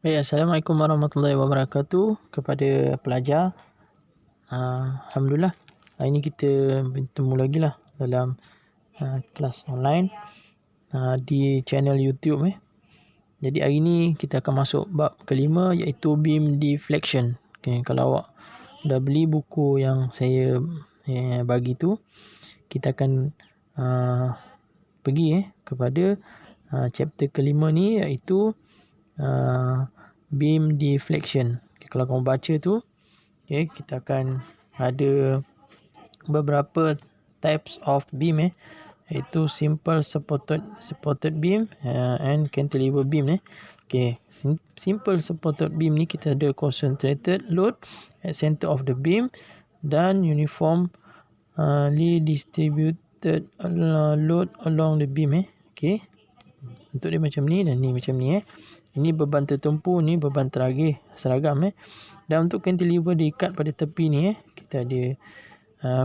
Baik, Assalamualaikum warahmatullahi wabarakatuh kepada pelajar. Alhamdulillah, hari ini kita bertemu lagi lah dalam kelas online di channel YouTube. Jadi hari ini kita akan masuk bab kelima, iaitu beam deflection. Okay, kalau awak dah beli buku yang saya bagi tu, kita akan pergi kepada chapter kelima ni, iaitu beam deflection. Okay, kalau kamu baca tu, okay, kita akan ada beberapa types of beam, iaitu simple supported beam and cantilever beam. Okay, simple supported beam ni kita ada concentrated load at center of the beam dan uniformly distributed load along the beam. Okay, untuk dia macam ni dan ni macam ni. Ini beban tertumpu, ni beban teragih, seragam. Dan untuk cantilever diikat pada tepi ni, kita ada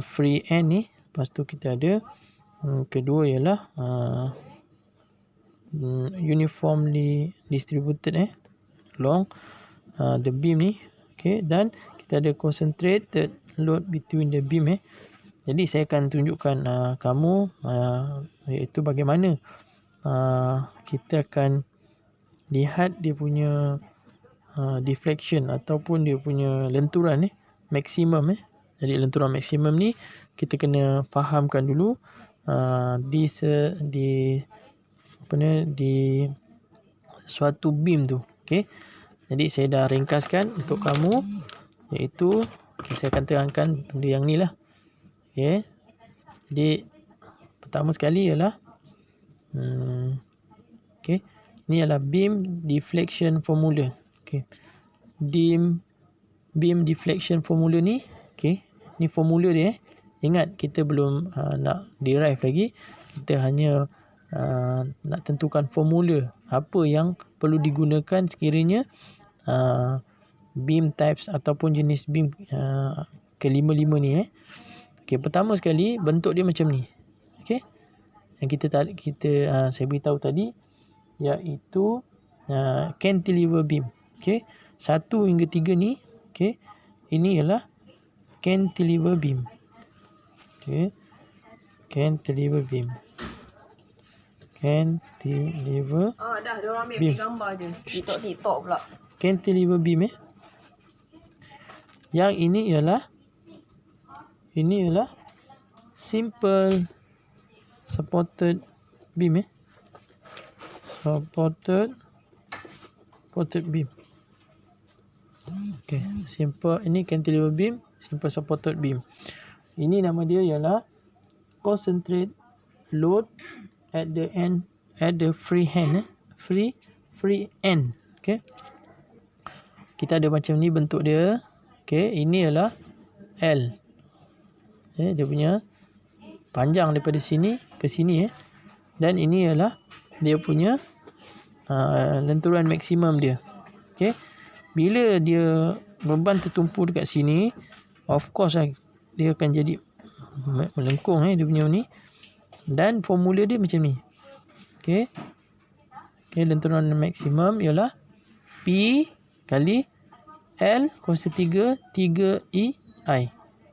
free end ni. Lepas tu kita ada kedua ialah uniformly distributed along the beam ni. Okay, dan kita ada concentrated load between the beam. Jadi saya akan tunjukkan kamu iaitu bagaimana kita akan lihat dia punya deflection ataupun dia punya lenturan maksimum. Jadi lenturan maksimum ni kita kena fahamkan dulu di suatu beam tu. Okey. Jadi saya dah ringkaskan untuk kamu, iaitu saya akan terangkan benda yang ni lah. Okey. Jadi pertama sekali ialah okey, ni adalah beam deflection formula. Okey. Beam deflection formula ni, okey, ni formula dia. Ingat, kita belum nak derive lagi. Kita hanya nak tentukan formula apa yang perlu digunakan sekiranya beam types ataupun jenis beam kelima-lima ni. Okey, pertama sekali bentuk dia macam ni. Okey. Yang saya beritahu tadi, iaitu cantilever beam. Okey, 1 hingga 3 ni, okey, ini ialah cantilever beam. Okey, cantilever beam. Cantilever dah dia orang ambil beam. gambar je. TikTok pula. Cantilever beam. Yang ini ialah simple supported beam. Supported beam. Okay, simple, ini cantilever beam, simple supported beam. Ini nama dia ialah concentrate load at the end, at the free hand, free end. Okay, kita ada macam ni bentuk dia. Okay, ini ialah L. Okay, dia punya panjang daripada sini ke sini. Dan ini ialah dia punya lenturan maksimum dia. Okey. Bila dia beban tertumpu dekat sini, of course dia akan jadi melengkung dia punya ni. Dan formula dia macam ni. Okey. Okey, lenturan maksimum ialah P kali L kuasa 3 3 EI.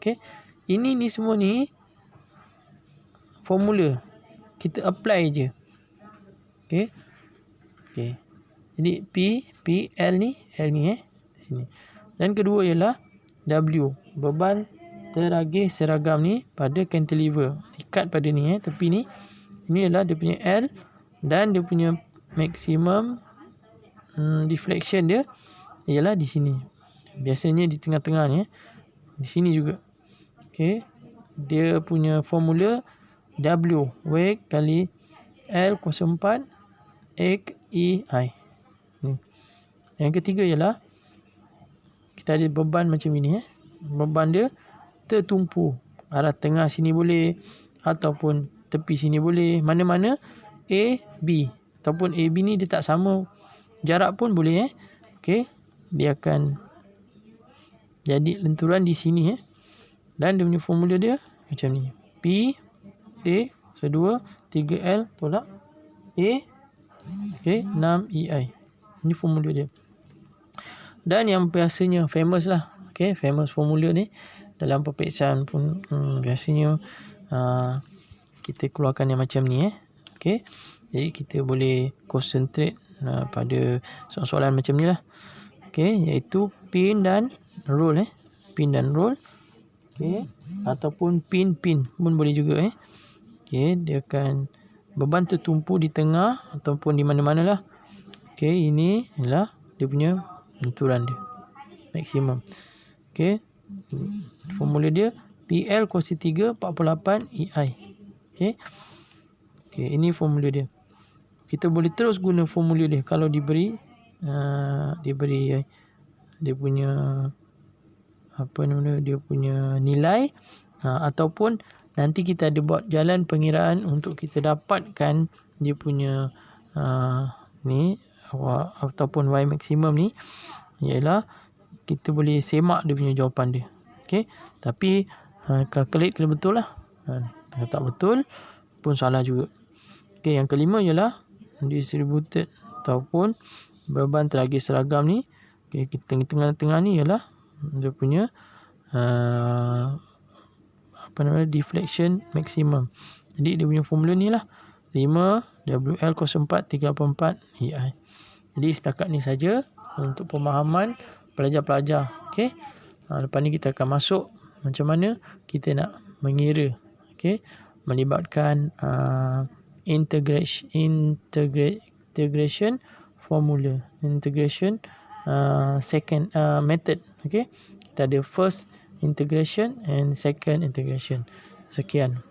Okey. Ini semua ni formula. Kita apply je. Okey. Okey. Jadi L ni sini. Dan kedua ialah W, beban teragih seragam ni pada cantilever. Ikat pada ni tepi ni. Ini ialah dia punya L dan dia punya maximum deflection dia ialah di sini. Biasanya di tengah-tengah ni. Di sini juga. Okey. Dia punya formula W weight kali L kuasa 4 EI. Ni. Yang ketiga ialah kita ada beban macam ini. Beban dia tertumpu. Arah tengah sini boleh, ataupun tepi sini boleh. Mana-mana A, B. Ataupun A, B ni dia tak sama jarak pun boleh. Okey. Dia akan jadi lenturan di sini. Dan dia punya formula dia macam ni. P, A, so 2, 3L tolak A. Okey, 6 EI. Ini formula dia. Dan yang biasanya famous lah. Okay, famous formula ni dalam peperiksaan pun biasanya kita keluarkan yang macam ni. Okay. Jadi kita boleh concentrate pada soalan-soalan macam ni lah. Okay, iaitu pin dan roll. Pin dan roll. Okay. Ataupun pin pun boleh juga. Okay, dia akan beban tertumpu di tengah ataupun di mana-mana lah. Okay, ini adalah dia punya benturan dia. Maksimum. Okay. Formula dia PL kuasa 3 48 EI. Okay. Okay, ini formula dia. Kita boleh terus guna formula dia kalau diberi dia punya dia punya nilai ataupun nanti kita ada buat jalan pengiraan untuk kita dapatkan dia punya ni ataupun Y maksimum ni, ialah kita boleh semak dia punya jawapan dia. Okey, tapi calculate kena betul lah. Kalau tak betul pun salah juga. Okey, yang kelima ialah distributed ataupun beban teragi seragam ni. Okey, kita tengah-tengah ni ialah dia punya deflection maximum. Jadi dia punya formula ni lah 5 WL 04 34 EI. Jadi setakat ni saja untuk pemahaman pelajar-pelajar. Okey. Lepas ni kita akan masuk macam mana kita nak mengira. Okey. Melibatkan integration formula. Integration second method. Okey. Kita ada first integration and second integration. Sekian.